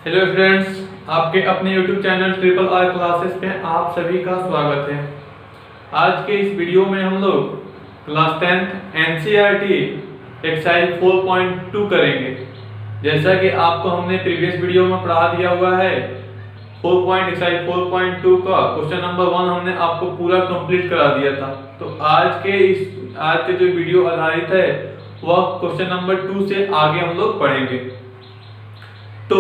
Hello friends, आपके अपने YouTube channel triple R classes पे आप सभी का स्वागत है। आज के इस वीडियो में हम लोग क्लास 10th NCERT एक्सरसाइज 4.2 करेंगे। जैसा कि आपको हमने प्रीवियस वीडियो में पढ़ा दिया हुआ है, एक्सरसाइज 4.2 का क्वेश्चन नंबर 1 हमने आपको पूरा कंप्लीट करा दिया था। तो आज के जो वीडियो आधारित है वह क्वेश्चन नंबर 2 से आगे हम लोग पढ़ेंगे। तो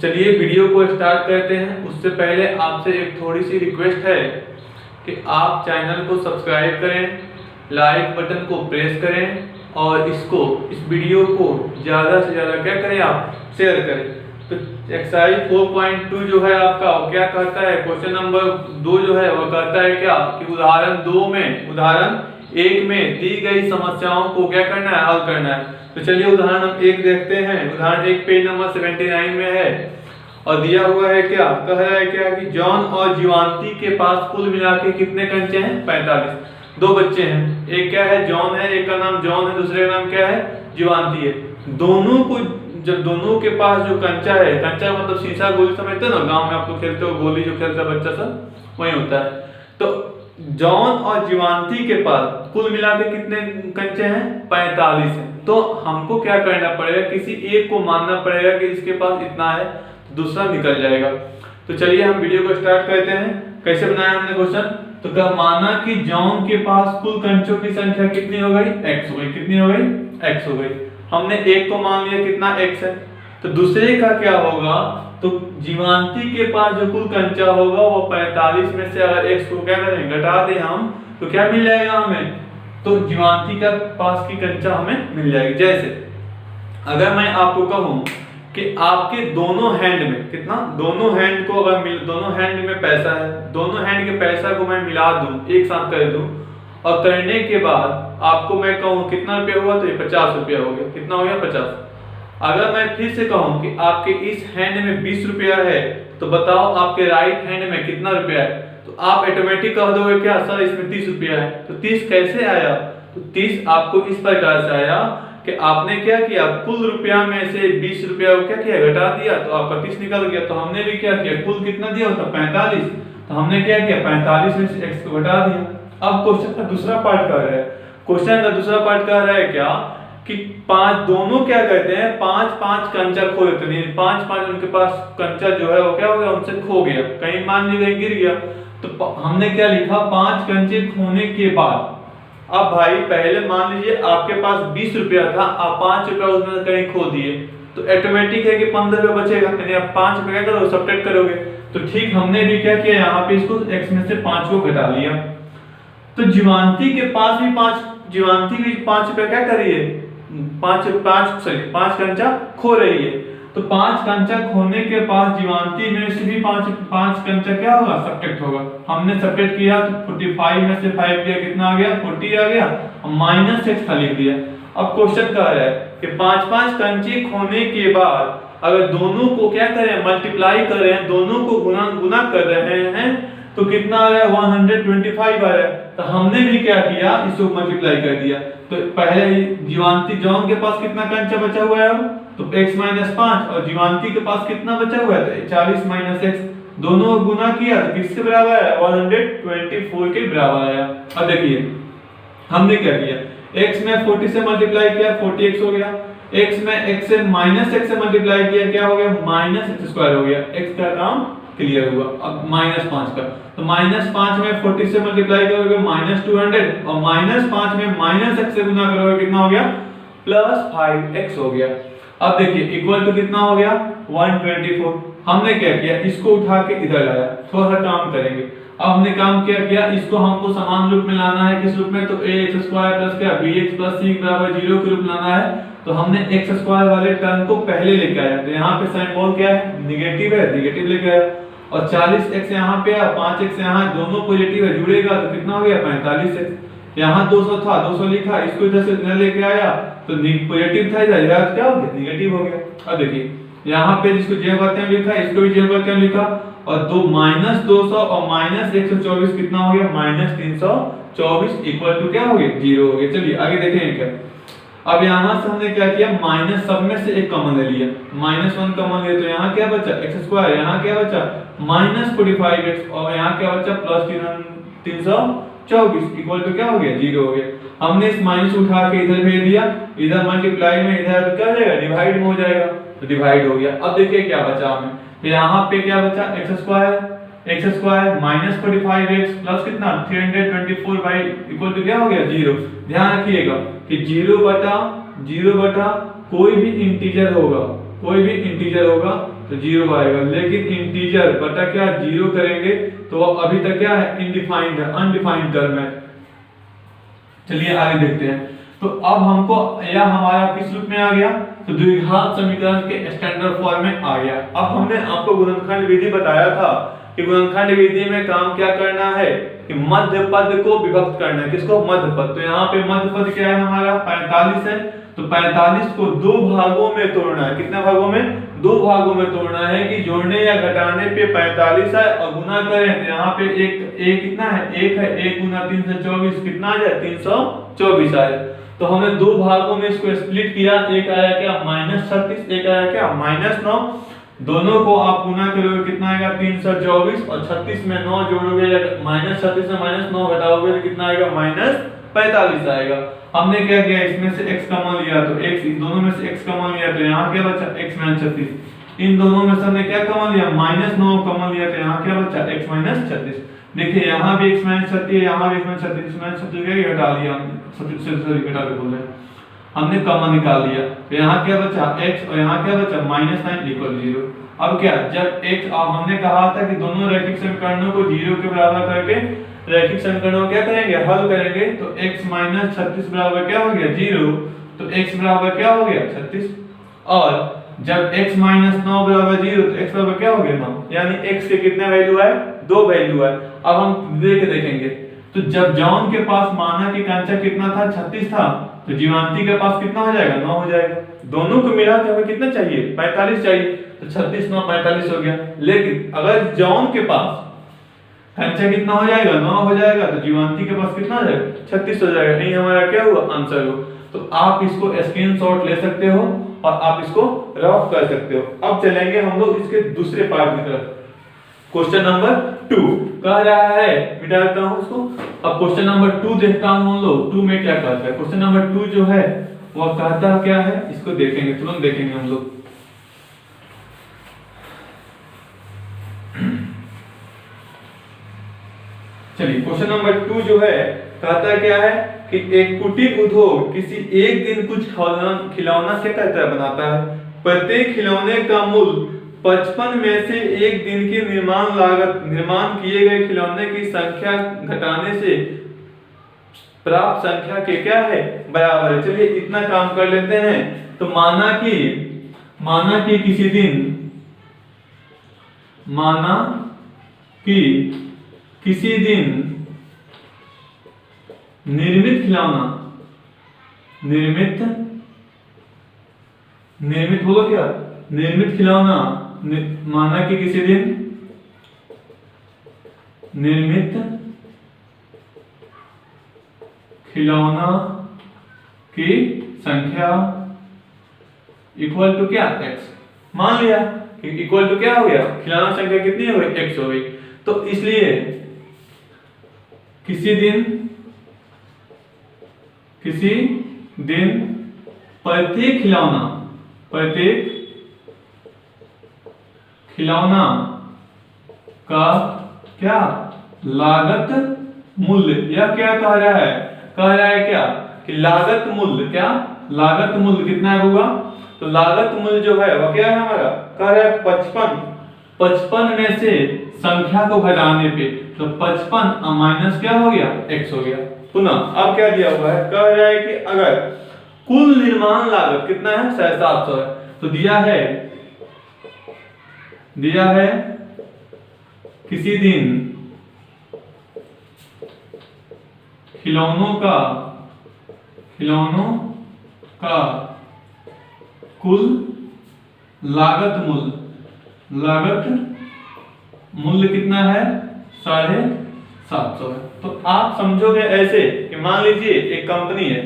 चलिए वीडियो को स्टार्ट करते हैं। उससे पहले आपसे एक थोड़ी सी रिक्वेस्ट है कि आप चैनल को सब्सक्राइब करें, लाइक बटन को प्रेस करें और इस वीडियो को ज़्यादा से ज़्यादा क्या करें, आप शेयर करें। तो एक्सरसाइज 4.2 जो है आपका वो क्या कहता है, क्वेश्चन नंबर 2 जो है वो कहता है क्या कि उदाहरण 1 में दी गई समस्याओं को क्या करना है, हल करना है। तो चलिए उदाहरण हम 1 देखते हैं। उदाहरण 1 पेज नंबर 79 में है और दिया हुआ है क्या, कह रहा है क्या कि जॉन और जीवांती के पास कुल मिला के कितने कंचे हैं, 45। 2 बच्चे हैं, एक क्या है जॉन है, एक का नाम जॉन है, दूसरे का नाम क्या है, जीवांती है। जब दोनों के पास जो कंचा है, कंचा मतलब शीशा गोली समझते हो ना, गांव में आप लोग खेलते हो, गोली जो खेलता है बच्चा सब वही होता है। तो जॉन और जीवांती के पास कुल मिला के कितने कंचे हैं, 45 हैं। तो हमको क्या करना पड़ेगा, किसी एक को मानना पड़ेगा कि इसके पास इतना है, दूसरा निकल जाएगा। तो चलिए हम वीडियो को स्टार्ट करते हैं। कैसे बनाया हमने क्वेश्चन, तो क्या माना कि जॉन के पास कुल कंचों की संख्या कितनी हो गई, x हो गई। कितनी हो गई, x हो गई। हमने एक को मान लिया कितना x है। तो दूसरे का क्या होगा, तो जीवांती के पास जो कुल कंचा होगा वो 45 में से अगर x को क्या करें, घटा दें हम, तो क्या मिल जाएगा हमें, तो जीवांती का पास की कंचा हमें मिल जाएगी। जैसे अगर मैं आपको कहूं कि आपके दोनों हैंड में कितना, दोनों हैंड को अगर दोनों हैंड में पैसा है, दोनों हैंड के पैसा को मैं मिला दूं, एक साथ कर दूं और करने के बाद आपको मैं कहूं कितना रुपया हुआ, तो ये 50 रुपया हो गया। कितना हो गया, 50। अगर मैं फिर से कहूं कि आपके इस हैंड में 20 रुपया है, तो बताओ आपके राइट हैंड में कितना रुपया है। तो आप ऑटोमेटिक कह दोगे क्या, सर इसमें 30 रुपया है। तो 30 कैसे आया, तो 30 आपको इस प्रकार से आया कि आपने क्या किया, कुल रुपया में से 20 रुपया को क्या किया, घटा दिया, तो आपका 30 निकल गया। तो हमने भी क्या किया, कुल कितना दिया होता, 45। तो हमने क्या किया, 45 में से x को घटा दिया। अब क्वेश्चन का दूसरा पार्ट कह रहा है, क्वेश्चन का दूसरा पार्ट कह रहा है क्या कि दोनों क्या करते हैं, 5-5 कंचा खो देते हैं। 5-5 उनके पास कंचा जो है वो क्या हो गया, उनसे खो गया, कहीं मान लीजिए गिर गया। तो हमने क्या लिखा, 5 कंचे खोने के बाद। अब भाई पहले मान लीजिए आपके पास 20 रुपया था, आप 5 रुपया उसमें कहीं खो दिए, तो ऑटोमेटिक है कि 15 रुपया बचेगा। यानी आप 5 रुपया क्या करो, सब्ट्रैक्ट करोगे। तो ठीक हमने भी क्या किया, यहाँ पे इसको x में से 5 को घटा लिया। तो जीवांती के पास भी 5 रुपया क्या कर रही है, 5 कंचा खो रही है। तो 5 कंचा खोने के पास जीवांती में से भी 5 कंचा क्या होगा, सब्ट्रैक्ट होगा। हमने सब्ट्रैक्ट किया तो 45 में से 5 गया, कितना आ गया, 40 आ गया, और माइनस x लिख दिया। अब क्वेश्चन कह रहा है कि 5-5 कंचे खोने के बाद अगर दोनों को क्या करें, मल्टीप्लाई कर रहे हैं, दोनों को गुना कर रहे हैं, तो कितना आ रहा है, 125 आ रहा है। तो हमने भी क्या किया, इसको मल्टीप्लाई कर दिया। तो पहले जीवांती जॉन के पास कितना कंचा बचा हुआ है, तो x - 5, और जीवांती के पास कितना बचा हुआ है, तो 40 - x, दोनों गुना किया तो किसके बराबर है, 124 के बराबर आया। अब देखिए हमने क्या किया, x में 40 से मल्टीप्लाई किया, 40x हो गया। x में x से -x से मल्टीप्लाई किया, क्या हो गया, -x² हो गया। x का काम क्लियर हुआ। अब -5 का, तो -5 में 40 से मल्टीप्लाई करोगे -200, और -5 में -x से गुना करोगे, कितना हो गया, +5x हो गया। अब देखिए इक्वल टू कितना हो गया, 124। हमने क्या किया, इसको उठा के इधर लाया, थोड़ा सा काम करेंगे। अब हमने काम क्या किया, इसको हमको समान रूप में लाना है, किस रूप में, तो ax² प्लस क्या, bx प्लस c बराबर 0 के रूप लाना है। तो हमने x² वाले टर्म को पहले लेके आया, तो यहाँ पे सिंबल क्या है, निगेटिव है, निगेटिव लेके आया, और 40x यहाँ पे है, 5x यहाँ, दोनों पॉजिटिव है, जुड़ेगा तो कितना हो गया, 45x। यहाँ 200 था, 200 लिखा, इसको इधर से इधर लेके आया तो पॉजिटिव था, इधर क्या हो गया, निगेटिव हो गया। अब देखिए यहाँ पे जिसको j/m लिखा, इसको भी j/m लिखा, और -200 और -124 कितना हो गया, -324 इक्वल टू क्या हो गया, 0 हो गया। चलिए आगे देखेंगे क्या। अब यहाँ से हमने क्या किया, माइनस सब में से एक कॉमन ले लिया, -1 कॉमन लिया, तो यहाँ क्या बचा x स्क्वायर, यहाँ क्या बचा -45x, और यहाँ क्या बचा +324 इक्वल टू क्या हो गया, 0 हो गया। हमने इस माइनस उठा के इधर भेज दिया, इधर मल्टीप्लाई में इधर तो क्या हो जाएगा, डिवाइड में हो जाएगा, तो डिवाइड हो गया। अब देखिए क्या बचा हमें, तो यहाँ पे क्या बचा x स्क्वायर -45x प्लस कितना 324 बाई इक्वल टू क्या हो गया, 0। ध्यान रखिएगा कि 0 बटा कोई भी इंटीजर होगा, कोई भी इंटीजर होगा तो 0 आएगा, लेकिन इंटीजर बटा क्या 0 करेंगे तो अभी तक क्या है, इनडिफाइंड है, अनडिफाइंड टर्म है। चलिए आगे देखते हैं। तो अब हमको यह हमारा किस रूप में आ गया, तो द्विघात समीकरण के स्टैंडर्ड फॉर्म में आ गया। अब हमने आपको गुणनखंड विधि बताया था कि गुणनखंड विधि में काम क्या करना है कि मध्य पद को विभक्त करना है, किसको, मध्य पद। तो यहाँ पे मध्य पद क्या है हमारा 45 है, तो 45 को दो भागों में तोड़ना है, कितने भागों में, दो भागों में तोड़ना है कि जोड़ने या घटाने पे 45 है और गुना करें तो यहाँ पे एक कितना है, 1 है, 1 गुना 3 से 24 कितना आ जाए, 324 आए। तो हमने दो भागों में इसको स्प्लिट किया, एक आया क्या -36, एक आया क्या -9, दोनों को आप गुना करोगे कितना आएगा 324, और 36 में 9 जोड़ोगे या -36 में -9 घटाओगे तो कितना आएगा, -45 आएगा। हमने क्या किया, इसमें से x कॉमन लिया, तो x इन दोनों में से x कॉमन लिया, तो यहाँ क्या बचा x - 36। इन दोनों में से हमने क्या कॉमन लिया, -9 कॉमन लिया, तो यहाँ क्या बचा x - 36। देखिए यहाँ भी x - 36, यहाँ भी x - 36, x - 36 घटा लिया हमने, 36 घटा के बोल रहे हैं, हमने कॉमन निकाल लिया, तो यहाँ क्या बचा x और यहाँ क्या बचा -9 इक्वल 0। अब क्या, जब x, अब हमने कहा था कि दोनों रैखिक समीकरणों को 0 के बराबर करके रैखिक समीकरणों क्या करेंगे, हल करेंगे, तो x - 36 बराबर क्या हो गया, 0, तो x बराबर क्या हो गया, 36, और जब x - 9 बराबर 0 तो x बराबर क्या हो गया, 9, यानी x के कितने वैल्यू है, 2 वैल्यू है। अब हम देखेंगे, तो जब जॉन के पास माना कि कंचा कितना था, 36 था, तो जीवांती के पास कितना हो जाएगा, 9 हो जाएगा। दोनों को मिला के हमें कितना चाहिए, 45 चाहिए, तो 36 9 45 हो गया। लेकिन अगर जॉन के पास कंचा कितना हो जाएगा, 9 हो जाएगा, तो जीवांती के पास कितना हो जाएगा, 36 हो जाएगा। नहीं हमारा क्या हुआ, आंसर हो। तो आप इसको स्क्रीनशॉट ले सकते हो और आप इसको रफ कर सकते हो। अब चलेंगे हम लोग इसके दूसरे पार्ट की तरफ। क्वेश्चन नंबर 2 कह रहा है, मिटा देता हूं उसको। अब क्वेश्चन नंबर 2 देखता हूं हम लोग, 2 में क्या कहता है। क्वेश्चन नंबर 2 जो है वो कहता क्या है, इसको देखेंगे, तुरंत देखेंगे हम लोग। चलिए क्वेश्चन नंबर 2 जो है कहता क्या है कि एक कुटीर उद्योग किसी एक दिन कुछ खिलौना क्या कहता है, बनाता है। प्रत्येक खिलौने का मूल्य 55 में से एक दिन की निर्माण किए गए खिलौने की संख्या घटाने से प्राप्त संख्या के क्या है, बराबर है। चलिए इतना काम कर लेते हैं। तो माना कि किसी दिन निर्मित खिलौना माना कि किसी दिन निर्मित खिलौना की संख्या इक्वल टू क्या, x। मान लिया कि इक्वल टू क्या हो गया, खिलौना संख्या कितनी हो गई, x हो गई। तो इसलिए किसी दिन प्रत्येक खिलौना का क्या लागत मूल्य, यह क्या कह रहा है क्या कि लागत मूल्य कितना होगा। तो लागत मूल्य जो है वो क्या है हमारा, कह रहा है 55 में से संख्या को घटाने पे, तो 55 माइनस क्या हो गया, x हो गया। पुनः अब क्या दिया हुआ है, कह रहा है कि अगर कुल निर्माण लागत कितना है, 750 है, तो दिया है किसी दिन खिलौनों का कुल लागत मूल्य कितना है, 750 है। तो आप समझोगे ऐसे कि मान लीजिए एक कंपनी है,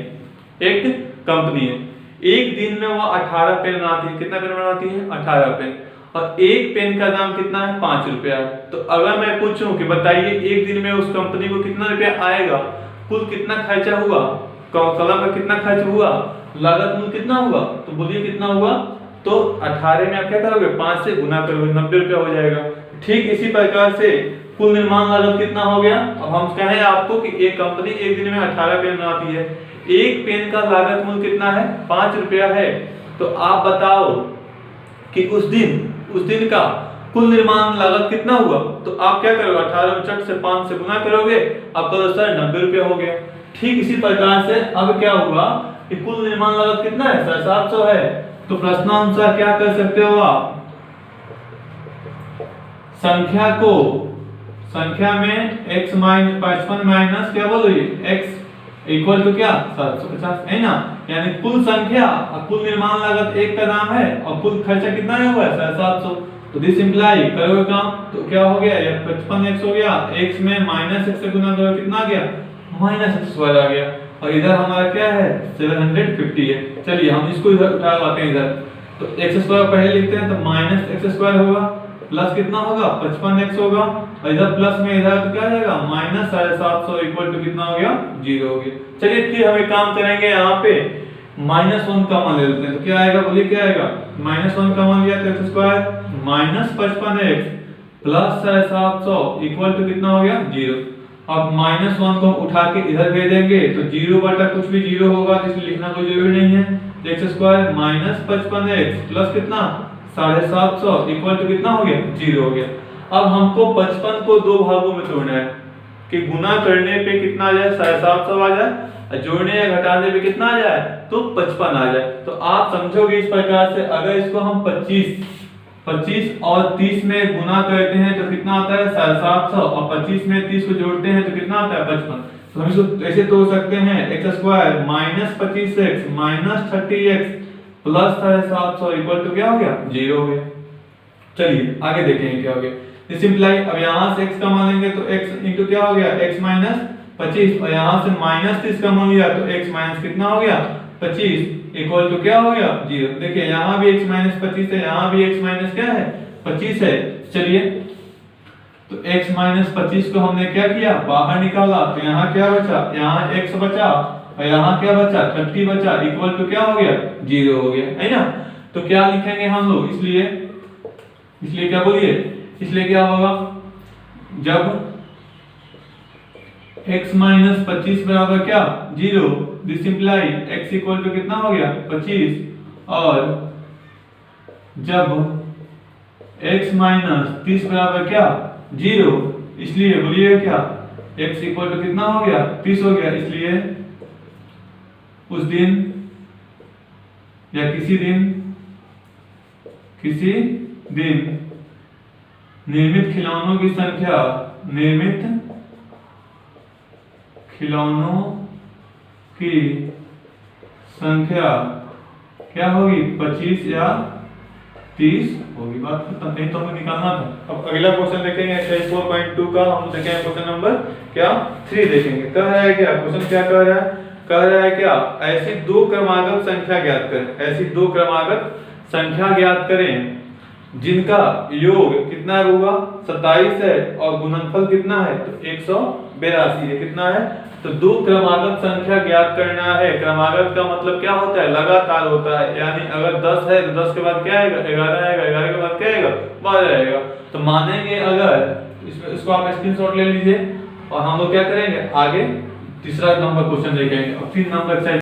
एक कंपनी है, एक दिन में वो 18 पेन बनाती है। कितना पेन बनाती है? 18 पेन। और एक पेन का दाम कितना है? 5 रुपया। तो अगर मैं पूछूं कि बताइए एक दिन में उस कंपनी को कितना रुपया आएगा, कुल कितना खर्चा हुआ, कलम का कितना खर्च हुआ, लागत मूल्य कितना हुआ, तो बोलिए कितना हुआ? तो 18 में आप क्या करोगे? 5 से गुना करोगे, 90 रुपया हो जाएगा। ठीक इसी प्रकार से कुल निर्माण लागत कितना हो गया? अब हम कहें आपको कि एक कंपनी एक दिन में 18 पेन बनाती है, एक पेन का लागत मूल्य कितना है? 5 रुपया है। तो आप बताओ कि उस दिन का कुल निर्माण लागत कितना हुआ? तो आप क्या करोगे? 18 में चट से 5 से गुना करोगे, आपका दोस्तों 90 रुपया हो गया। ठीक इसी प्रकार से अब क्या हुआ कि कुल निर्माण लागत कितना है? 750 है। तो प्रश्नानुसार क्या कर सकते हो आप? संख्या में x माइनस 55 माइनस क्या बोलोगे? x इक्वल टू क्या? 750 है ना। यानी कुल संख्या और कुल निर्माण लागत एक का दाम है और कुल खर्चा कितना हुआ है? 750। तो दिस इंप्लाई करोगे काम तो क्या हो गया? ये 55x हो गया, x में माइनस x से गुना करोगे कितना आ गया? माइनस x स्क्वायर आ गया। और इधर हमारा क्या है? 750 है। चलिए हम इसको इधर उठा लाते हैं इधर। तो x स्क्वायर पहले लिखते हैं, तो माइनस x स्क्वायर होगा प्लस कितना होगा? 55x होगा, और इधर प्लस में इधर तो क्या जाएगा? माइनस 750 इक्वल टू कितना हो गया? 0 हो गया। चलिए फिर हम एक काम करेंगे, यहाँ पे -1 कॉमन ले लेते हैं। तो क्या आएगा? बोलिए क्या आएगा? -1 कॉमन लिया तो x square minus 55x plus 750 equal to कितना हो गया? 0। अब -1 को हम उठा के इधर भेजेंगे तो 0 बटा कुछ भी 0 होगा, तो इसलिए लिखना कोई जरूरी नहीं है। x square minus 55x plus कितना? 750 इक्वल टू कितना हो गया? 0 हो गया। अब हमको 55 को दो भागों में तोड़ना है कि गुना करने पे कितना आ जाए? 750 आ जाए, और जोड़ने या घटाने पे कितना आ जाए? तो 55 आ जाए। तो आप समझोगे इस प्रकार से, अगर इसको हम 25 और 30 में गुना करते हैं तो कितना आता है? 750, और 25 में 30 को जोड़ते हैं तो कितना आता है? 55। तो हम इसको ऐसे तोड़ सकते हैं, x square minus 25x minus 30x plus 750 equal to क्या हो गया? 0 हो गया। चलिए आगे देखेंगे क्या हो गया। सिंपलाई अब यहाँ से x का मान लेंगे तो x इंटू क्या हो गया? x माइनस 25, और यहाँ से माइनस 30 का मान लिया तो x माइनस कितना हो गया? 25 इक्वल टू क्या हो गया? 0। देखिए यहाँ भी x माइनस 25 है, यहाँ भी x माइनस क्या है? 25 है। चलिए तो x माइनस 25 को हमने क्या किया? बाहर निकाला, तो यहाँ क्या बचा? यहाँ x बचा, और यहाँ क्या बचा? 30 बचा इक्वल टू क्या हो गया? 0 हो गया, है ना। तो क्या लिखेंगे हम लोग? इसलिए क्या बोलिए? इसलिए क्या होगा? जब x माइनस 25 बराबर क्या? 0, this implies x equal to कितना हो गया? 25, और जब x माइनस 30 बराबर क्या? 0, इसलिए बोलिए क्या? x इक्वल टू कितना हो गया? 30 हो गया। इसलिए उस दिन या किसी दिन निर्मित खिलौनों की संख्या क्या होगी? 25 या 30 होगी। बात खत्म। नहीं तो हमें निकालना था। अब अगला क्वेश्चन देखेंगे एक्सरसाइज 4.2 का। हम देखेंगे क्वेश्चन नंबर क्या? 3 देखेंगे। कह रहा है क्या? क्वेश्चन क्या कह रहा है? कह रहा है क्या? ऐसी दो क्रमागत संख्या ज्ञात करें। ऐसी दो क्रमागत संख्या ज्ञात करें जिनका योग कितना होगा? 27 है, और गुणनफल कितना है? तो 182 है। कितना है? तो दो क्रमागत संख्या ज्ञात करना है। क्रमागत का मतलब क्या होता है? लगातार होता है। यानी अगर 10 है तो 10 के बाद क्या आएगा? 11 आएगा, 11 के बाद क्या आएगा? 12 आएगा। तो मानेंगे अगर इसको आप स्क्रीनशॉट ले लीजिए, और हम लोग क्या करेंगे आगे तीसरा नंबर क्वेश्चन देखेंगे, और 3 नंबर